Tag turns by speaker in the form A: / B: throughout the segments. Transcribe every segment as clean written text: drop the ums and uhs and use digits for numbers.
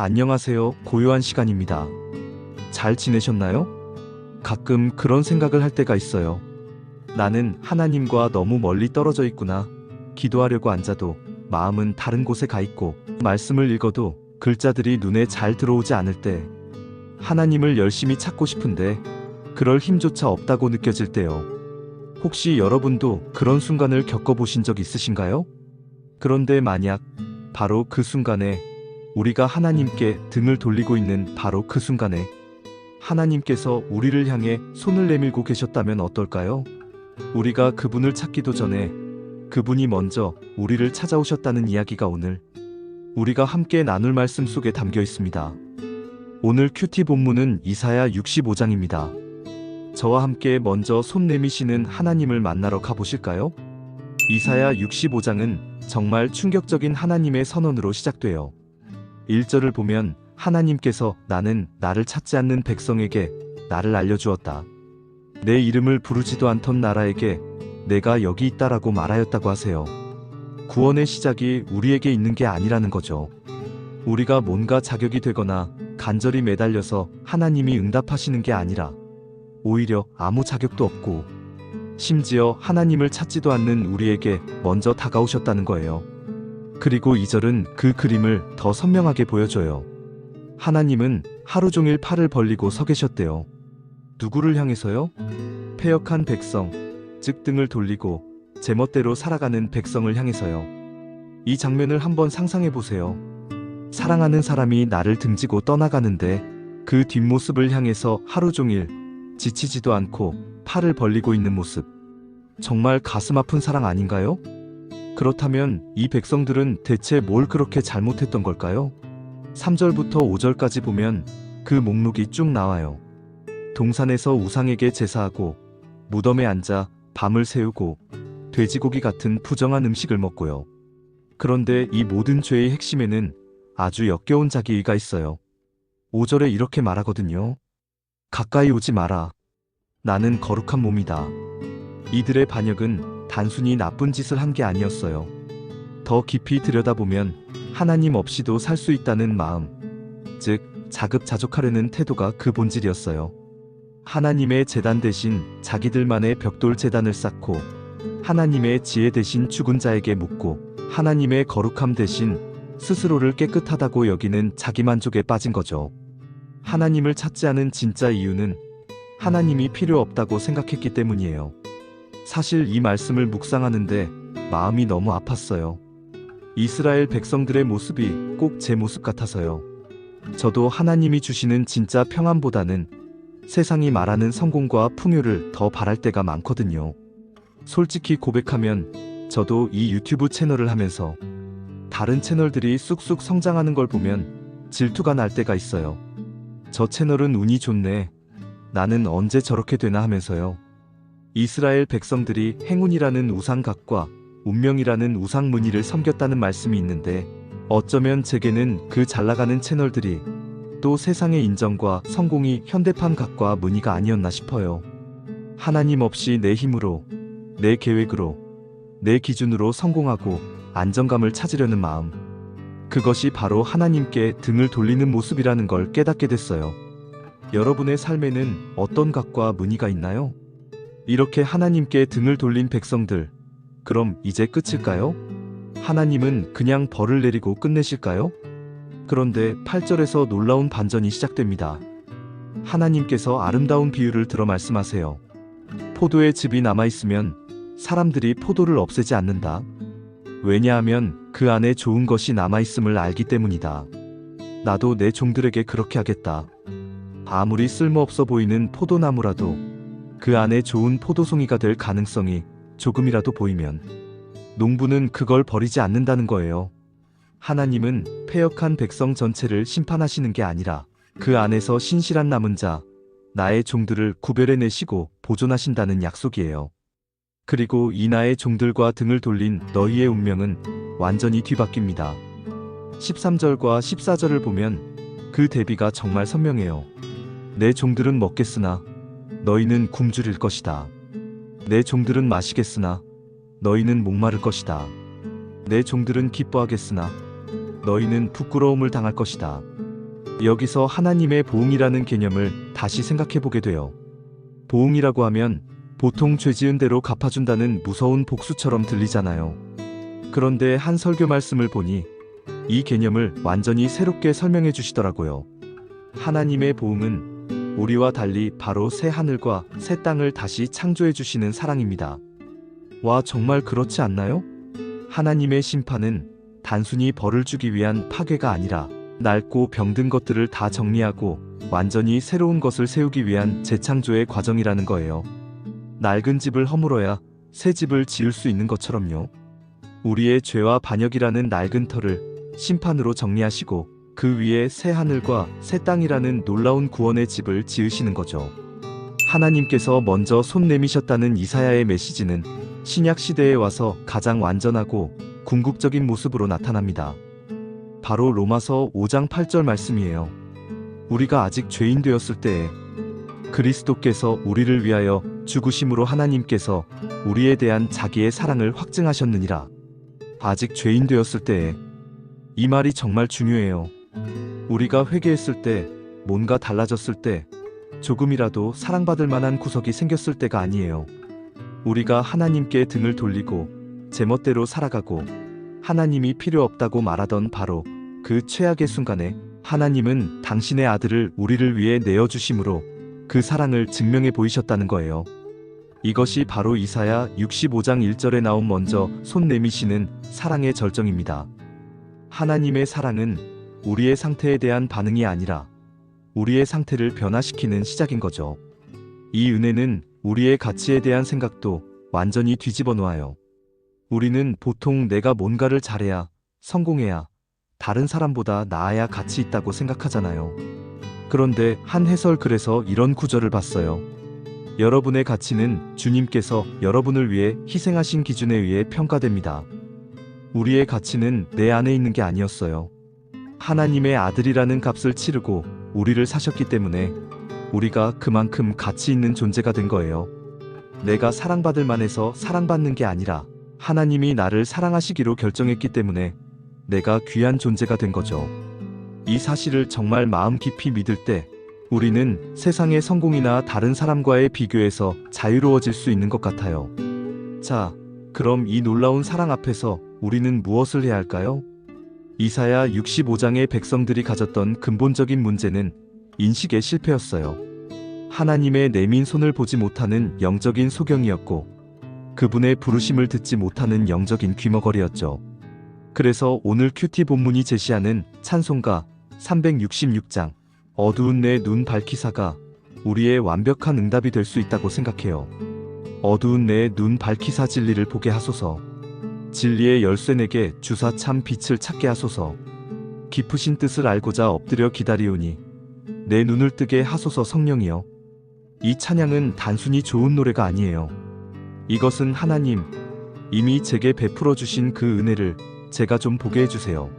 A: 안녕하세요. 고요한 시간입니다. 잘 지내셨나요? 가끔 그런 생각을 할 때가 있어요. 나는 하나님과 너무 멀리 떨어져 있구나. 기도하려고 앉아도 마음은 다른 곳에 가 있고, 말씀을 읽어도 글자들이 눈에 잘 들어오지 않을 때, 하나님을 열심히 찾고 싶은데 그럴 힘조차 없다고 느껴질 때요. 혹시 여러분도 그런 순간을 겪어보신 적 있으신가요? 그런데 만약 바로 그 순간에 우리가 하나님께 등을 돌리고 있는 바로 그 순간에 하나님께서 우리를 향해 손을 내밀고 계셨다면 어떨까요? 우리가 그분을 찾기도 전에 그분이 먼저 우리를 찾아오셨다는 이야기가 오늘 우리가 함께 나눌 말씀 속에 담겨 있습니다. 오늘 큐티 본문은 이사야 65장입니다. 저와 함께 먼저 손 내미시는 하나님을 만나러 가보실까요? 이사야 65장은 정말 충격적인 하나님의 선언으로 시작돼요. 1절을 보면 하나님께서 나는 나를 찾지 않는 백성에게 나를 알려주었다. 내 이름을 부르지도 않던 나라에게 내가 여기 있다라고 말하였다고 하세요. 구원의 시작이 우리에게 있는 게 아니라는 거죠. 우리가 뭔가 자격이 되거나 간절히 매달려서 하나님이 응답하시는 게 아니라 오히려 아무 자격도 없고 심지어 하나님을 찾지도 않는 우리에게 먼저 다가오셨다는 거예요. 그리고 2절은 그 그림을 더 선명하게 보여줘요. 하나님은 하루 종일 팔을 벌리고 서 계셨대요. 누구를 향해서요? 패역한 백성, 즉 등을 돌리고 제멋대로 살아가는 백성을 향해서요. 이 장면을 한번 상상해 보세요. 사랑하는 사람이 나를 등지고 떠나가는데 그 뒷모습을 향해서 하루 종일 지치지도 않고 팔을 벌리고 있는 모습. 정말 가슴 아픈 사랑 아닌가요? 그렇다면 이 백성들은 대체 뭘 그렇게 잘못했던 걸까요? 3절부터 5절까지 보면 그 목록이 쭉 나와요. 동산에서 우상에게 제사하고 무덤에 앉아 밤을 새우고 돼지고기 같은 부정한 음식을 먹고요. 그런데 이 모든 죄의 핵심에는 아주 역겨운 자기의가 있어요. 5절에 이렇게 말하거든요. 가까이 오지 마라. 나는 거룩한 몸이다. 이들의 반역은 단순히 나쁜 짓을 한 게 아니었어요. 더 깊이 들여다보면 하나님 없이도 살 수 있다는 마음, 즉 자급자족하려는 태도가 그 본질이었어요. 하나님의 제단 대신 자기들만의 벽돌 제단을 쌓고 하나님의 지혜 대신 죽은 자에게 묻고 하나님의 거룩함 대신 스스로를 깨끗하다고 여기는 자기만족에 빠진 거죠. 하나님을 찾지 않은 진짜 이유는 하나님이 필요 없다고 생각했기 때문이에요. 사실 이 말씀을 묵상하는데 마음이 너무 아팠어요. 이스라엘 백성들의 모습이 꼭 제 모습 같아서요. 저도 하나님이 주시는 진짜 평안보다는 세상이 말하는 성공과 풍요를 더 바랄 때가 많거든요. 솔직히 고백하면 저도 이 유튜브 채널을 하면서 다른 채널들이 쑥쑥 성장하는 걸 보면 질투가 날 때가 있어요. 저 채널은 운이 좋네. 나는 언제 저렇게 되나 하면서요. 이스라엘 백성들이 행운이라는 우상각과 운명이라는 우상무늬를 섬겼다는 말씀이 있는데 어쩌면 제게는 그 잘나가는 채널들이 또 세상의 인정과 성공이 현대판 각과 무늬가 아니었나 싶어요. 하나님 없이 내 힘으로, 내 계획으로, 내 기준으로 성공하고 안정감을 찾으려는 마음. 그것이 바로 하나님께 등을 돌리는 모습이라는 걸 깨닫게 됐어요. 여러분의 삶에는 어떤 각과 무늬가 있나요? 이렇게 하나님께 등을 돌린 백성들, 그럼 이제 끝일까요? 하나님은 그냥 벌을 내리고 끝내실까요? 그런데 8절에서 놀라운 반전이 시작됩니다. 하나님께서 아름다운 비유를 들어 말씀하세요. 포도의 즙이 남아있으면 사람들이 포도를 없애지 않는다. 왜냐하면 그 안에 좋은 것이 남아있음을 알기 때문이다. 나도 내 종들에게 그렇게 하겠다. 아무리 쓸모없어 보이는 포도나무라도 그 안에 좋은 포도송이가 될 가능성이 조금이라도 보이면 농부는 그걸 버리지 않는다는 거예요. 하나님은 패역한 백성 전체를 심판하시는 게 아니라 그 안에서 신실한 남은 자, 나의 종들을 구별해내시고 보존하신다는 약속이에요. 그리고 이 나의 종들과 등을 돌린 너희의 운명은 완전히 뒤바뀝니다. 13절과 14절을 보면 그 대비가 정말 선명해요. 내 종들은 먹겠으나 너희는 굶주릴 것이다. 내 종들은 마시겠으나 너희는 목마를 것이다. 내 종들은 기뻐하겠으나 너희는 부끄러움을 당할 것이다. 여기서 하나님의 보응이라는 개념을 다시 생각해 보게 돼요. 보응이라고 하면 보통 죄 지은 대로 갚아준다는 무서운 복수처럼 들리잖아요. 그런데 한 설교 말씀을 보니 이 개념을 완전히 새롭게 설명해 주시더라고요. 하나님의 보응은 우리와 달리 바로 새 하늘과 새 땅을 다시 창조해 주시는 사랑입니다. 와, 정말 그렇지 않나요? 하나님의 심판은 단순히 벌을 주기 위한 파괴가 아니라 낡고 병든 것들을 다 정리하고 완전히 새로운 것을 세우기 위한 재창조의 과정이라는 거예요. 낡은 집을 허물어야 새 집을 지을 수 있는 것처럼요. 우리의 죄와 반역이라는 낡은 터를 심판으로 정리하시고 그 위에 새 하늘과 새 땅이라는 놀라운 구원의 집을 지으시는 거죠. 하나님께서 먼저 손 내미셨다는 이사야의 메시지는 신약 시대에 와서 가장 완전하고 궁극적인 모습으로 나타납니다. 바로 로마서 5장 8절 말씀이에요. 우리가 아직 죄인 되었을 때에 그리스도께서 우리를 위하여 죽으심으로 하나님께서 우리에 대한 자기의 사랑을 확증하셨느니라. 아직 죄인 되었을 때에, 이 말이 정말 중요해요. 우리가 회개했을 때, 뭔가 달라졌을 때, 조금이라도 사랑받을 만한 구석이 생겼을 때가 아니에요. 우리가 하나님께 등을 돌리고 제멋대로 살아가고 하나님이 필요 없다고 말하던 바로 그 최악의 순간에 하나님은 당신의 아들을 우리를 위해 내어주심으로 그 사랑을 증명해 보이셨다는 거예요. 이것이 바로 이사야 65장 1절에 나온 먼저 손 내미시는 사랑의 절정입니다. 하나님의 사랑은 우리의 상태에 대한 반응이 아니라 우리의 상태를 변화시키는 시작인 거죠. 이 은혜는 우리의 가치에 대한 생각도 완전히 뒤집어 놓아요. 우리는 보통 내가 뭔가를 잘해야, 성공해야, 다른 사람보다 나아야 가치 있다고 생각하잖아요. 그런데 한 해설글에서 이런 구절을 봤어요. 여러분의 가치는 주님께서 여러분을 위해 희생하신 기준에 의해 평가됩니다. 우리의 가치는 내 안에 있는 게 아니었어요. 하나님의 아들이라는 값을 치르고 우리를 사셨기 때문에 우리가 그만큼 가치 있는 존재가 된 거예요. 내가 사랑받을 만해서 사랑받는 게 아니라 하나님이 나를 사랑하시기로 결정했기 때문에 내가 귀한 존재가 된 거죠. 이 사실을 정말 마음 깊이 믿을 때 우리는 세상의 성공이나 다른 사람과의 비교에서 자유로워질 수 있는 것 같아요. 자, 그럼 이 놀라운 사랑 앞에서 우리는 무엇을 해야 할까요? 이사야 65장의 백성들이 가졌던 근본적인 문제는 인식의 실패였어요. 하나님의 내민 손을 보지 못하는 영적인 소경이었고 그분의 부르심을 듣지 못하는 영적인 귀머거리였죠. 그래서 오늘 큐티 본문이 제시하는 찬송가 366장 어두운 내 눈 밝히사가 우리의 완벽한 응답이 될 수 있다고 생각해요. 어두운 내 눈 밝히사 진리를 보게 하소서. 진리의 열쇠 내게 주사 참 빛을 찾게 하소서. 깊으신 뜻을 알고자 엎드려 기다리오니 내 눈을 뜨게 하소서 성령이여. 이 찬양은 단순히 좋은 노래가 아니에요. 이것은 하나님 이미 제게 베풀어 주신 그 은혜를 제가 좀 보게 해주세요.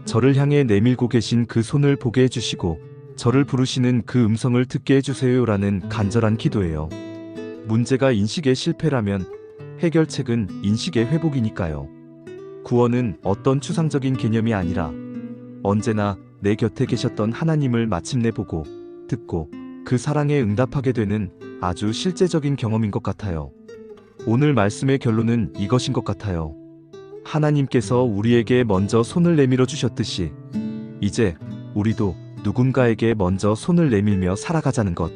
A: 저를 향해 내밀고 계신 그 손을 보게 해주시고 저를 부르시는 그 음성을 듣게 해주세요라는 간절한 기도예요. 문제가 인식의 실패라면 해결책은 인식의 회복이니까요. 구원은 어떤 추상적인 개념이 아니라 언제나 내 곁에 계셨던 하나님을 마침내 보고 듣고 그 사랑에 응답하게 되는 아주 실제적인 경험인 것 같아요. 오늘 말씀의 결론은 이것인 것 같아요. 하나님께서 우리에게 먼저 손을 내밀어 주셨듯이 이제 우리도 누군가에게 먼저 손을 내밀며 살아가자는 것.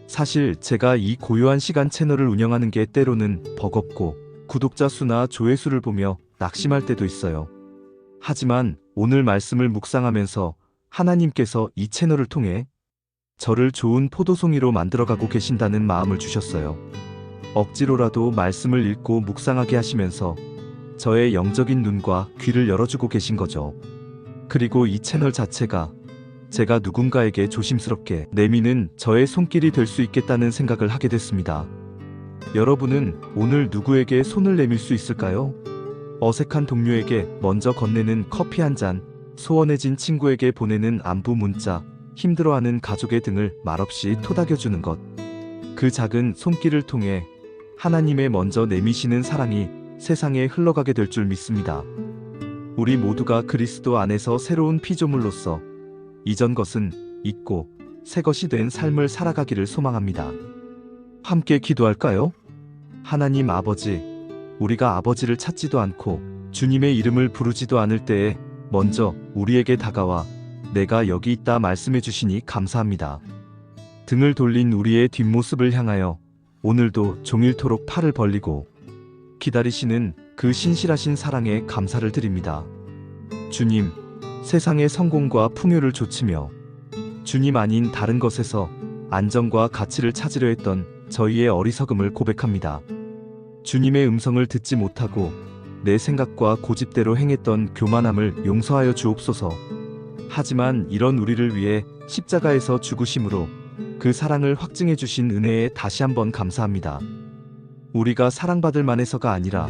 A: 사실 제가 이 고요한 시간 채널을 운영하는 게 때로는 버겁고 구독자 수나 조회수를 보며 낙심할 때도 있어요. 하지만 오늘 말씀을 묵상하면서 하나님께서 이 채널을 통해 저를 좋은 포도송이로 만들어가고 계신다는 마음을 주셨어요. 억지로라도 말씀을 읽고 묵상하게 하시면서 저의 영적인 눈과 귀를 열어주고 계신 거죠. 그리고 이 채널 자체가 제가 누군가에게 조심스럽게 내미는 저의 손길이 될 수 있겠다는 생각을 하게 됐습니다. 여러분은 오늘 누구에게 손을 내밀 수 있을까요? 어색한 동료에게 먼저 건네는 커피 한 잔, 소원해진 친구에게 보내는 안부 문자, 힘들어하는 가족의 등을 말없이 토닥여주는 것. 그 작은 손길을 통해 하나님의 먼저 내미시는 사랑이 세상에 흘러가게 될 줄 믿습니다. 우리 모두가 그리스도 안에서 새로운 피조물로서 이전 것은 잊고 새 것이 된 삶을 살아가기를 소망합니다. 함께 기도할까요? 하나님 아버지, 우리가 아버지를 찾지도 않고 주님의 이름을 부르지도 않을 때에 먼저 우리에게 다가와 내가 여기 있다 말씀해 주시니 감사합니다. 등을 돌린 우리의 뒷모습을 향하여 오늘도 종일토록 팔을 벌리고 기다리시는 그 신실하신 사랑에 감사를 드립니다. 주님, 세상의 성공과 풍요를 좇으며 주님 아닌 다른 것에서 안정과 가치를 찾으려 했던 저희의 어리석음을 고백합니다. 주님의 음성을 듣지 못하고 내 생각과 고집대로 행했던 교만함을 용서하여 주옵소서. 하지만 이런 우리를 위해 십자가에서 죽으심으로 그 사랑을 확증해 주신 은혜에 다시 한번 감사합니다. 우리가 사랑받을 만해서가 아니라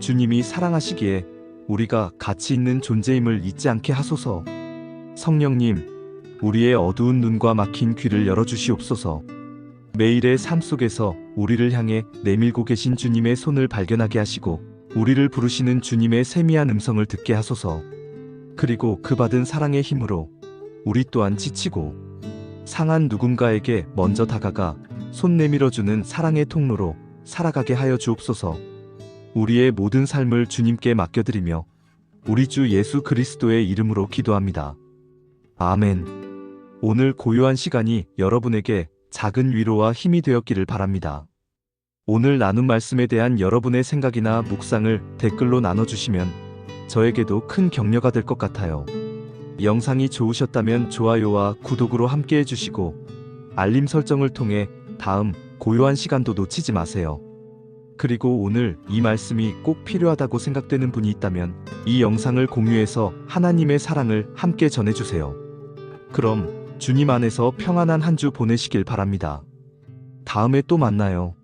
A: 주님이 사랑하시기에 우리가 가치 있는 존재임을 잊지 않게 하소서. 성령님, 우리의 어두운 눈과 막힌 귀를 열어주시옵소서. 매일의 삶 속에서 우리를 향해 내밀고 계신 주님의 손을 발견하게 하시고 우리를 부르시는 주님의 세미한 음성을 듣게 하소서. 그리고 그 받은 사랑의 힘으로 우리 또한 지치고 상한 누군가에게 먼저 다가가 손 내밀어주는 사랑의 통로로 살아가게 하여 주옵소서. 우리의 모든 삶을 주님께 맡겨드리며 우리 주 예수 그리스도의 이름으로 기도합니다. 아멘. 오늘 고요한 시간이 여러분에게 작은 위로와 힘이 되었기를 바랍니다. 오늘 나눈 말씀에 대한 여러분의 생각이나 묵상을 댓글로 나눠주시면 저에게도 큰 격려가 될 것 같아요. 영상이 좋으셨다면 좋아요와 구독으로 함께 해주시고 알림 설정을 통해 다음 고요한 시간도 놓치지 마세요. 그리고 오늘 이 말씀이 꼭 필요하다고 생각되는 분이 있다면 이 영상을 공유해서 하나님의 사랑을 함께 전해주세요. 그럼 주님 안에서 평안한 한 주 보내시길 바랍니다. 다음에 또 만나요.